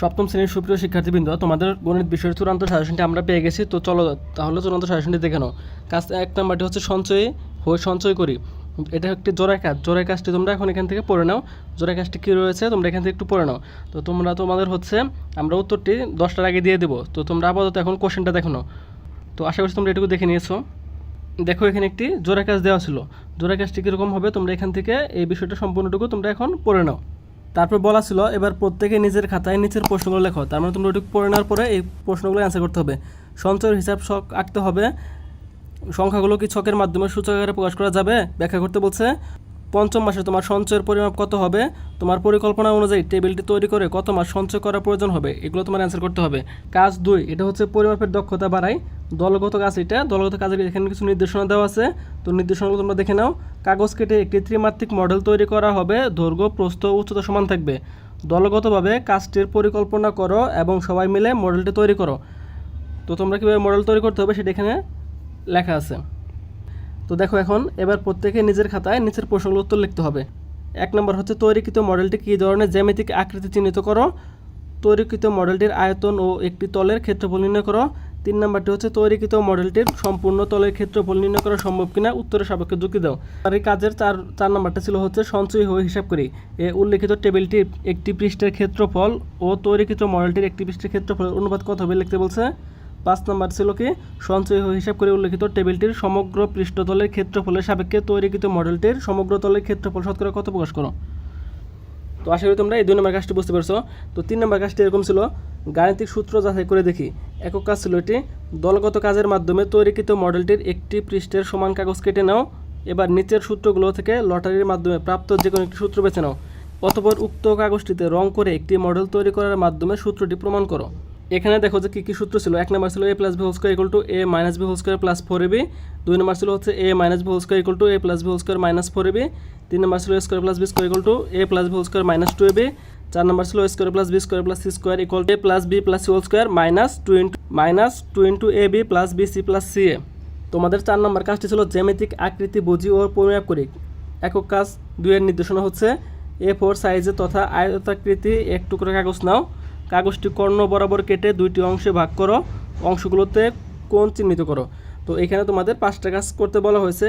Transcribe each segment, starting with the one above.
সপ্তম শ্রেণীর সুপ্রিয় শিক্ষার্থীবৃন্দ, তোমাদের গণিত বিষয়ের চূড়ান্ত সাজেশনটি আমরা পেয়ে গেছি। তো চলো তাহলে চূড়ান্ত সাজেশনটি দেখে নাও। কাজ 1 নাম্বারটি হচ্ছে সঞ্চয় করি। এটা একটি জোড়ায় কাজ। জোড়ায় কাজটি তোমরা এখন এখান থেকে পড়ে নাও। জোড়ায় কাজটি কী রয়েছে তোমরা এখান থেকে একটু পড়ে নাও। তো তোমাদের হচ্ছে আমরা উত্তরটি 10টার আগে দিয়ে দেবো। তো তোমরা আপাতত এখন কোশ্চেনটা দেখো নাও। তো আশা করছি তোমরা এটুকু দেখে নিয়েছো। দেখো এখানে একটি জোড়ায় কাজ দেওয়া ছিল। জোড়ায় কাজটি কীরকম হবে তোমরা এখান থেকে এই বিষয়টা সম্পূর্ণটুকু তোমরা এখন পড়ে নাও। তারপর বলা ছিল এবার প্রত্যেকে নিজের খাতায় নিচের প্রশ্নগুলো লেখো। তার মানে তোমরা ওইটুকু পড়ে নেওয়ার পরে এই প্রশ্নগুলো অ্যান্সার করতে হবে। সঞ্চয়ের হিসাব ছক আঁকতে হবে। সংখ্যাগুলো কি ছকের মাধ্যমে সূচক আকারে প্রকাশ করা যাবে ব্যাখ্যা করতে বলছে। পঞ্চম মাসে তোমার সঞ্চয়ের পরিমাপ কত হবে, তোমার পরিকল্পনা অনুযায়ী টেবিলটি তৈরি করে কত মাস সঞ্চয় করা প্রয়োজন হবে, এগুলো তোমার অ্যান্সার করতে হবে। কাজ 2, এটা হচ্ছে পরিমাপের দক্ষতা বাড়ায়। দলগত কাজ, এটা দলগত কাজের এখানে কিছু নির্দেশনা দেওয়া আছে। তো নির্দেশনাগুলো তোমরা দেখে নাও। কাগজ কেটে একটি ত্রিমাত্রিক মডেল তৈরি করা হবে, দৈর্ঘ্য প্রস্থ উচ্চতা সমান থাকবে। দলগতভাবে কাজটির পরিকল্পনা করো এবং সবাই মিলে মডেলটি তৈরি করো। তো তোমরা কীভাবে মডেল তৈরি করতে হবে সেটা এখানে লেখা আছে। তো দেখো এখন এবার প্রত্যেকে নিজের খাতায় নিচের প্রশ্নগুলোর উত্তর লিখতে হবে। 1 নম্বর হচ্ছে তৈরিকৃত মডেলটি কী ধরনের জ্যামিতিক আকৃতি চিহ্নিত করো। তৈরিকৃত মডেলটির আয়তন ও একটি তলের ক্ষেত্রফল নির্ণয় করো। 3 নম্বরটি হচ্ছে তৈরিকৃত মডেলটির সম্পূর্ণ তলের ক্ষেত্রফল নির্ণয় করা সম্ভব কিনা উত্তরের সাপেক্ষে যুক্তি দাও। আর এই কাজের 4 নম্বরটা ছিল হচ্ছে সঞ্চয়ী হয়ে হিসাব করি। উল্লেখিত টেবিলটির একটি পৃষ্ঠের ক্ষেত্রফল ও তৈরিকৃত মডেলটির একটি পৃষ্ঠের ক্ষেত্রফলের অনুপাত কত হবে লিখতে বলছে। 5 নম্বর ছিল কি সঞ্চয় হিসাব করে উল্লেখিত টেবিলটির সমগ্র পৃষ্ঠতলের ক্ষেত্রফলের সাপেক্ষে তৈরিকৃত মডেলটির সমগ্র তলের ক্ষেত্রফল শতকরা কত প্রকাশ করো। তো আশা করি তোমরা এই 2 নম্বর কাজটি বুঝতে পারছো। তো 3 নম্বর কাজটি এরকম ছিল, গাণিতিক সূত্র যাচাই করে দেখি। একক কাজ ছিল এটি, দলগত কাজের মাধ্যমে তৈরিকৃত মডেলটির একটি পৃষ্ঠের সমান কাগজ কেটে নাও। এবার নিচের সূত্রগুলো থেকে লটারির মাধ্যমে প্রাপ্ত যে কোনো একটি সূত্র বেছে নাও। অতঃপর উক্ত কাগজটিতে রং করে একটি মডেল তৈরি করার মাধ্যমে সূত্রটি প্রমাণ করো। এখানে দেখো যে কী সূত্র ছিল। 1 নম্বর ছিল a + b whole square equal to a - b whole square plus 4ab। 2 number ছিল হচ্ছে a - b whole square equal to a + b whole square minus 4ab। 3 number ছিল a square plus b square equal to a + b whole square minus 2ab। 4 number ছিল a square plus b square plus c square equal to a + b + c whole square -2 into ab + bc + ca। তোমাদের 4 নম্বর কাজটি ছিল জ্যামিতিক আকৃতি বুঝি ও পরিমাপ করি। একক কাজ 2 এর নির্দেশনা হচ্ছে A4 সাইজে তথা আয়তাকৃতি এক টুকরো কাগজ নাও। কাগজটি কর্ণ বরাবর কেটে 2টি অংশে ভাগ করো। অংশগুলোতে কোণ চিহ্নিত করো। তো এখানে তোমাদের 5টা কাজ করতে বলা হয়েছে।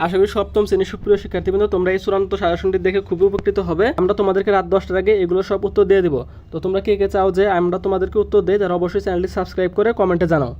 আশা করি সপ্তম শ্রেণীর সুপ্রিয় শিক্ষার্থীবৃন্দ তোমরা এই চূড়ান্ত সাজেশনটি দেখে খুবই উপকৃত হবে। আমরা তোমাদেরকে রাত 10টার আগে এগুলো সব উত্তর দিয়ে দেবো। তো তোমরা কে কে চাও যে আমরা তোমাদেরকে উত্তর দিই, তারা অবশ্যই চ্যানেলটি সাবস্ক্রাইব করে কমেন্টে জানাও।